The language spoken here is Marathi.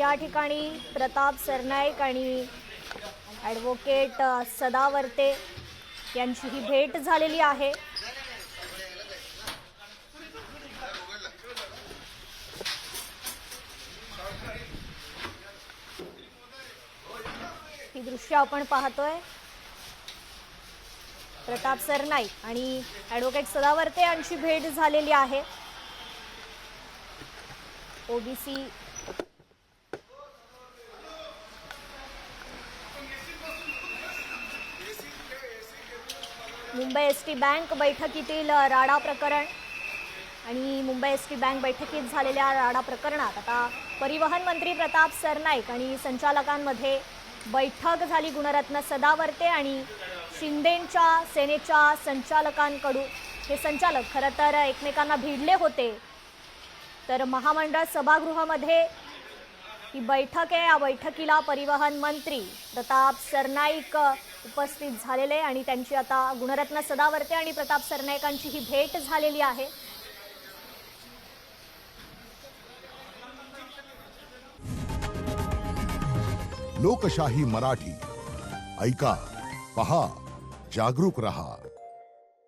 या ठिकाणी प्रताप सरनाईक आणि ॲडव्होकेट सदावर्ते यांची ही भेट झालेली आहे। ही दृश्य आपण पाहतोय। प्रताप सरनाईक आणि ॲडव्होकेट सदावर्ते यांची भेट झालेली आहे। ओबीसी मुंबई एसटी बँक बैठकीतील राडा प्रकरण आणि मुंबई एसटी बँक बैठकीत झालेल्या राडा प्रकरणात आता परिवहन मंत्री प्रताप सरनाईक आणि संचालकांमध्ये बैठक झाली। गुणरत्न सदावर्ते आणि शिंदेंच्या सेनेच्या संचालकांकडून हे संचालक खरं तर एकमेकांना भिडले होते। तर महामंडळ सभागृहामध्ये ही बैठक आहे। या बैठकीला परिवहन मंत्री प्रताप सरनाईक उपस्थित झालेले आणि त्यांची आता गुणरत्न सदावर्ते आणि प्रताप सरनाईकांची ही भेट झालेली आहे। लोकशाही मराठी ऐका, पहा, जागरूक रहा।